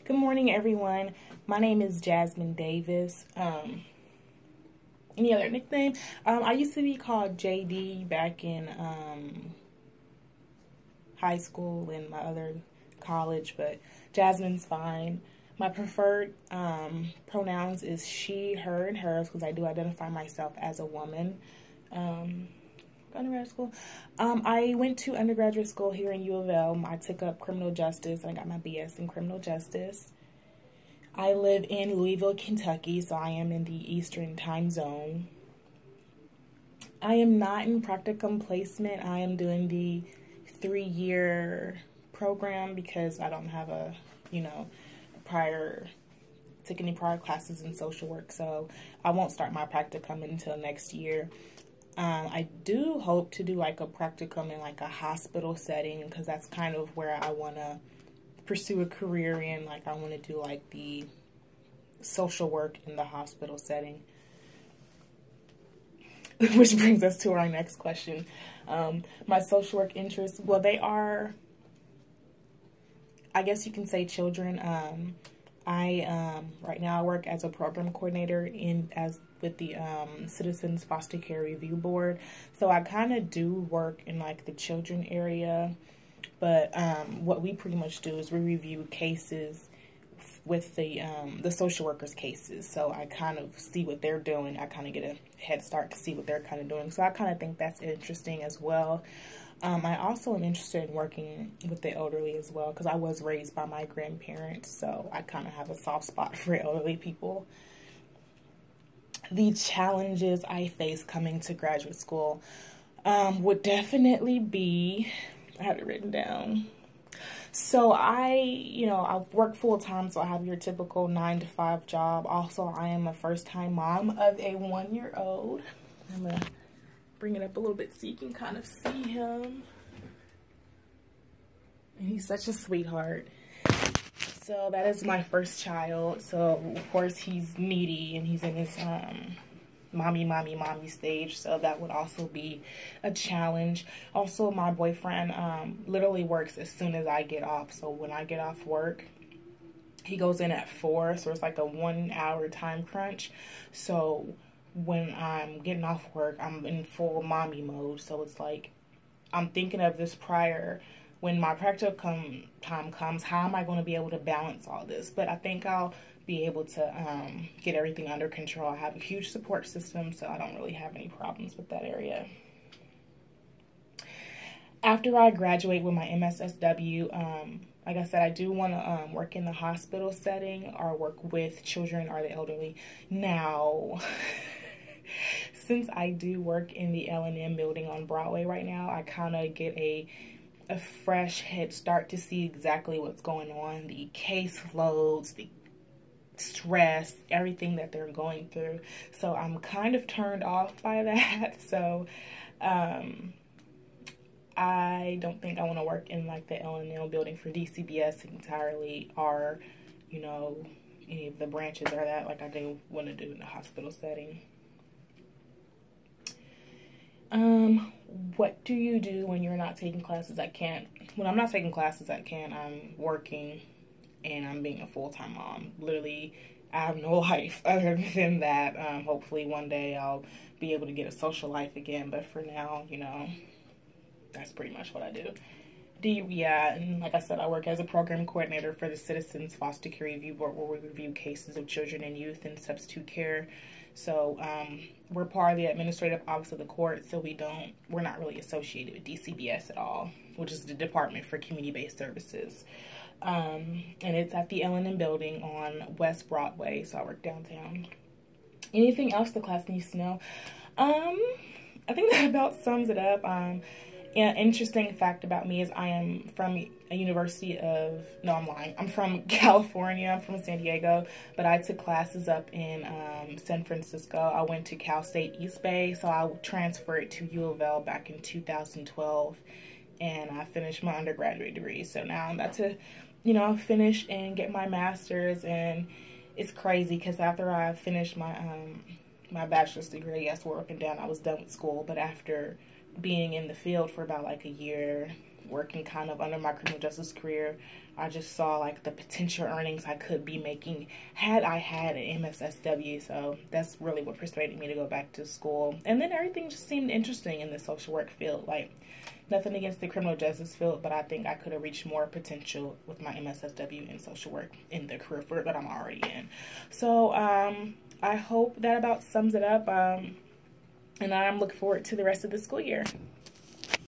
Good morning, everyone. My name is Jasmine Davis. Any other nickname? I used to be called JD back in high school and my other college, but Jasmine's fine. My preferred pronouns is she, her, and hers because I do identify myself as a woman. Undergraduate school. I went to undergraduate school here in U of L. I took up criminal justice. I got my BS in criminal justice. I live in Louisville, Kentucky, so I am in the Eastern time zone. I am not in practicum placement. I am doing the 3-year program because I don't have a, took any prior classes in social work, so I won't start my practicum until next year. I do hope to do like a practicum in like a hospital setting because that's kind of where I want to pursue a career in. Like I want to do like the social work in the hospital setting. Which brings us to our next question. My social work interests, well, they are, I guess you can say children. Right now I work as a program coordinator with the Citizens Foster Care Review Board. So I kind of do work in like the children area, but what we pretty much do is we review cases with the social workers' cases. So I kind of see what they're doing. I kind of get a head start to see what they're kind of doing. So I kind of think that's interesting as well. I also am interested in working with the elderly as well because I was raised by my grandparents, so I kind of have a soft spot for elderly people. The challenges I face coming to graduate school would definitely be, I have it written down. So I work full time, so I have your typical 9-to-5 job. Also, I am a first-time mom of a 1-year-old. I'm going to bring it up a little bit so you can kind of see him. And he's such a sweetheart. So that is my first child. So of course he's needy and he's in his mommy stage. So that would also be a challenge. Also, my boyfriend literally works as soon as I get off. So when I get off work, he goes in at 4. So it's like a 1-hour time crunch. So when I'm getting off work, I'm in full mommy mode. So it's like, I'm thinking of this prior, when my practicum time comes, how am I going to be able to balance all this? But I think I'll be able to get everything under control. I have a huge support system, so I don't really have any problems with that area. After I graduate with my MSSW, like I said, I do want to work in the hospital setting or work with children or the elderly. Now, since I do work in the L&M building on Broadway right now, I kind of get a fresh head start to see exactly what's going on, the caseloads, the stress, everything that they're going through. So I'm kind of turned off by that. So I don't think I want to work in like the L&M building for DCBS entirely, or any of the branches or that, like I do want to do in the hospital setting. What do you do when you're not taking classes? When I'm not taking classes, I'm working and I'm being a full-time mom. Literally, I have no life other than that. Hopefully one day I'll be able to get a social life again, but for now, that's pretty much what I do. And like I said, I work as a program coordinator for the Citizens Foster Care Review Board, where we review cases of children and youth in substitute care. So we're part of the administrative office of the court, so we're not really associated with DCBS at all, which is the Department for Community-Based Services. And it's at the L&M building on West Broadway, so I work downtown. Anything else the class needs to know? I think that about sums it up. An interesting fact about me is I am from I'm lying. I'm from California. I'm from San Diego, but I took classes up in San Francisco. I went to Cal State East Bay, so I transferred to U of L back in 2012, and I finished my undergraduate degree. So now I'm about to, finish and get my master's, and it's crazy because after I finished my my bachelor's degree, yes, we're up and down, I was done with school, but after being in the field for about like a year working kind of under my criminal justice career, I just saw like the potential earnings I could be making had I had an MSSW. So that's really what persuaded me to go back to school. And then everything just seemed interesting in the social work field. Like, nothing against the criminal justice field, but I think I could have reached more potential with my MSSW in social work in the career field that I'm already in. So I hope that about sums it up. And I'm looking forward to the rest of the school year.